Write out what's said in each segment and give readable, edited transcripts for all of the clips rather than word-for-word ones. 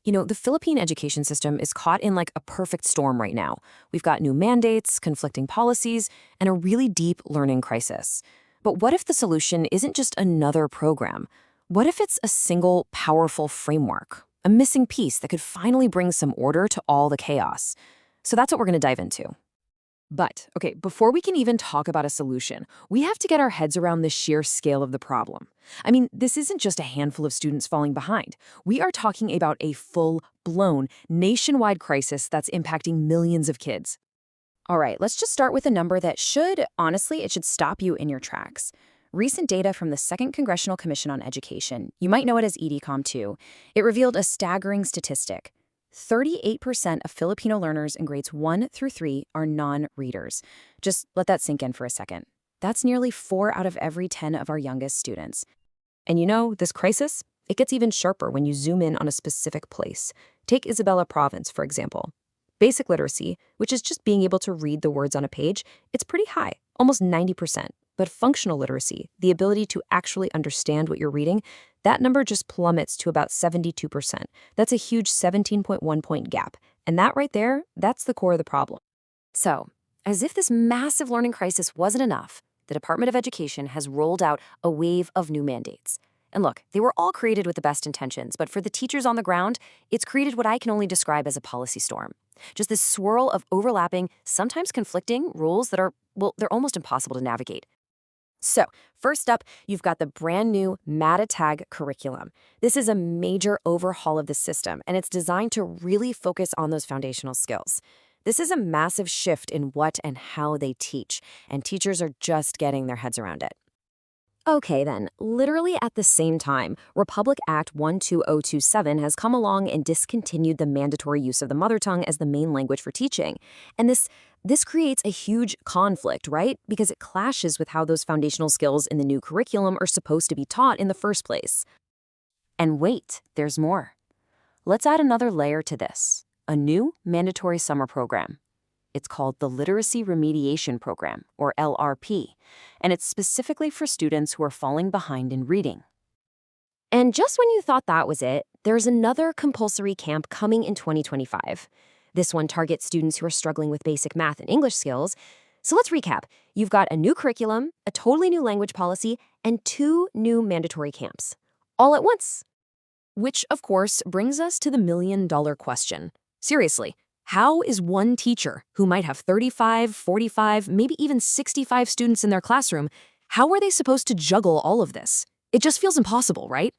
The Philippine education system is caught in like a perfect storm right now. We've got new mandates, conflicting policies, and a really deep learning crisis. But what if the solution isn't just another program? What if it's a single, powerful framework, a missing piece that could finally bring some order to all the chaos? So that's what we're going to dive into. But, okay, before we can even talk about a solution, we have to get our heads around the sheer scale of the problem. I mean, this isn't just a handful of students falling behind. We are talking about a full-blown, nationwide crisis that's impacting millions of kids. All right, let's just start with a number that honestly, it should stop you in your tracks. Recent data from the Second Congressional Commission on Education, you might know it as EDCOM2, it revealed a staggering statistic. 38% of Filipino learners in grades 1 through 3 are non-readers. Just let that sink in for a second. That's nearly 4 out of every 10 of our youngest students. And this crisis, it gets even sharper when you zoom in on a specific place. Take Isabela province, for example. Basic literacy, which is just being able to read the words on a page, it's pretty high, almost 90%. But functional literacy, the ability to actually understand what you're reading, that number just plummets to about 72%. That's a huge 17.1-point gap. And that right there, that's the core of the problem. So, as if this massive learning crisis wasn't enough, the Department of Education has rolled out a wave of new mandates. And look, they were all created with the best intentions, but for the teachers on the ground, it's created what I can only describe as a policy storm. Just this swirl of overlapping, sometimes conflicting rules that they're almost impossible to navigate. So, first up, you've got the brand new Matatag curriculum. This is a major overhaul of the system, and it's designed to really focus on those foundational skills. This is a massive shift in what and how they teach, and teachers are just getting their heads around it. Okay then, literally at the same time, Republic Act 12027 has come along and discontinued the mandatory use of the mother tongue as the main language for teaching. And this creates a huge conflict, right? Because it clashes with how those foundational skills in the new curriculum are supposed to be taught in the first place. And wait, there's more. Let's add another layer to this, a new mandatory summer program. It's called the Literacy Remediation Program, or LRP, and it's specifically for students who are falling behind in reading. And just when you thought that was it, there's another compulsory camp coming in 2025. This one targets students who are struggling with basic math and English skills. So let's recap. You've got a new curriculum, a totally new language policy, and 2 new mandatory camps, all at once. Which, of course, brings us to the million-dollar question. Seriously. How is one teacher, who might have 35, 45, maybe even 65 students in their classroom, how are they supposed to juggle all of this? It just feels impossible, right?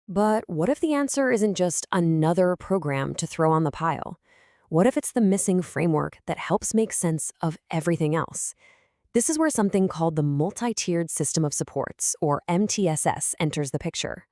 But what if the answer isn't just another program to throw on the pile? What if it's the missing framework that helps make sense of everything else? This is where something called the multi-tiered system of supports, or MTSS, enters the picture.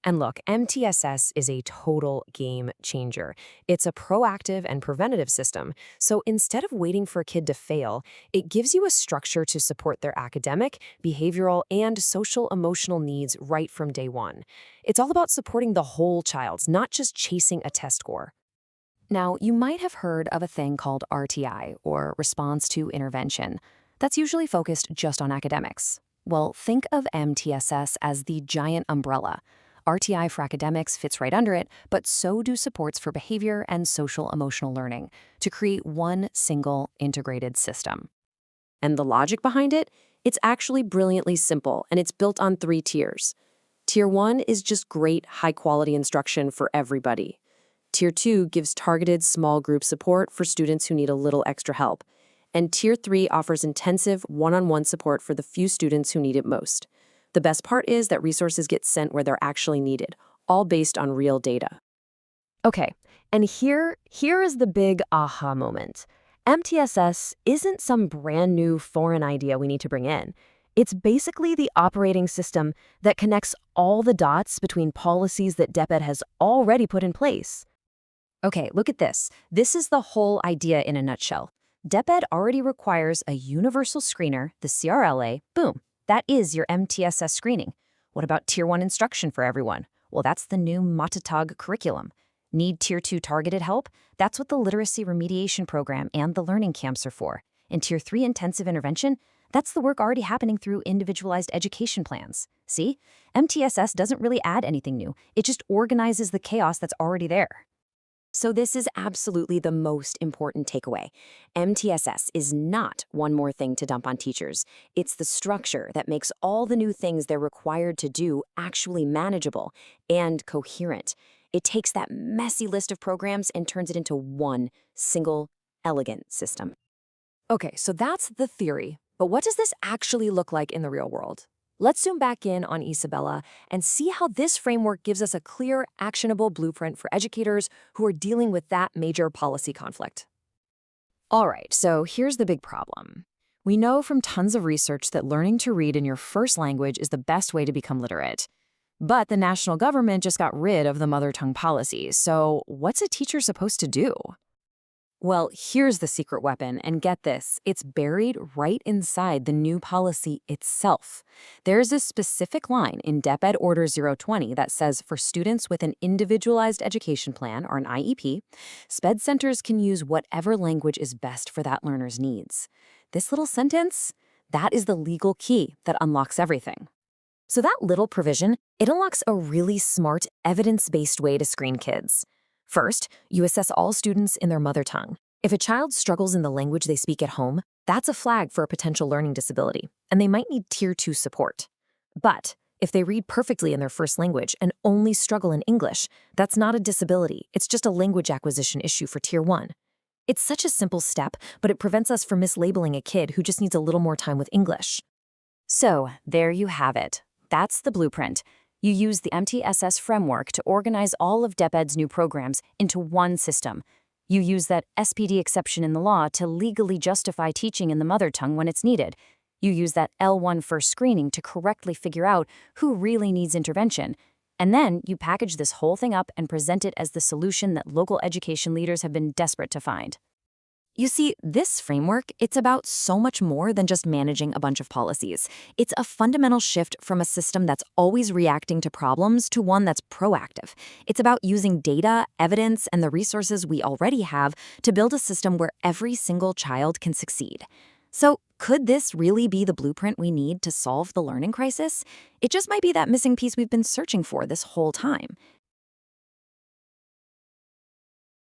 And look, MTSS is a total game changer. It's a proactive and preventative system. So instead of waiting for a kid to fail, it gives you a structure to support their academic, behavioral, and social-emotional needs right from day one. It's all about supporting the whole child, not just chasing a test score. Now, you might have heard of a thing called RTI, or Response to Intervention. That's usually focused just on academics. Well, think of MTSS as the giant umbrella. RTI for academics fits right under it, but so do supports for behavior and social-emotional learning to create one single integrated system. And the logic behind it? It's actually brilliantly simple, and it's built on 3 tiers. Tier 1 is just great, high-quality instruction for everybody. Tier 2 gives targeted small group support for students who need a little extra help. And Tier 3 offers intensive one-on-one support for the few students who need it most. The best part is that resources get sent where they're actually needed, all based on real data. Okay, and here is the big aha moment. MTSS isn't some brand new foreign idea we need to bring in. It's basically the operating system that connects all the dots between policies that DepEd has already put in place. Okay, look at this. This is the whole idea in a nutshell. DepEd already requires a universal screener, the CRLA, boom. That is your MTSS screening. What about Tier 1 instruction for everyone? Well, that's the new Matatag curriculum. Need Tier 2 targeted help? That's what the Literacy Remediation Program and the learning camps are for. And Tier 3 intensive intervention? That's the work already happening through individualized education plans. See? MTSS doesn't really add anything new. It just organizes the chaos that's already there. So this is absolutely the most important takeaway. MTSS is not one more thing to dump on teachers. It's the structure that makes all the new things they're required to do actually manageable and coherent. It takes that messy list of programs and turns it into one single, elegant system. Okay, so that's the theory. But what does this actually look like in the real world? Let's zoom back in on Isabela and see how this framework gives us a clear, actionable blueprint for educators who are dealing with that major policy conflict. All right, so here's the big problem. We know from tons of research that learning to read in your first language is the best way to become literate. But the national government just got rid of the mother tongue policy, so what's a teacher supposed to do? Well, here's the secret weapon, and get this, it's buried right inside the new policy itself. There's a specific line in DepEd Order 020 that says for students with an individualized education plan, or an IEP, SPED centers can use whatever language is best for that learner's needs. This little sentence, that is the legal key that unlocks everything. So that little provision, it unlocks a really smart, evidence-based way to screen kids. First, you assess all students in their mother tongue. If a child struggles in the language they speak at home, that's a flag for a potential learning disability, and they might need Tier 2 support. But if they read perfectly in their first language and only struggle in English, that's not a disability, it's just a language acquisition issue for Tier 1. It's such a simple step, but it prevents us from mislabeling a kid who just needs a little more time with English. So, there you have it. That's the blueprint. You use the MTSS framework to organize all of DepEd's new programs into one system. You use that SPED exception in the law to legally justify teaching in the mother tongue when it's needed. You use that L1 first screening to correctly figure out who really needs intervention. And then you package this whole thing up and present it as the solution that local education leaders have been desperate to find. You see, this framework, it's about so much more than just managing a bunch of policies. It's a fundamental shift from a system that's always reacting to problems to one that's proactive. It's about using data, evidence, and the resources we already have to build a system where every single child can succeed. So, could this really be the blueprint we need to solve the learning crisis? It just might be that missing piece we've been searching for this whole time.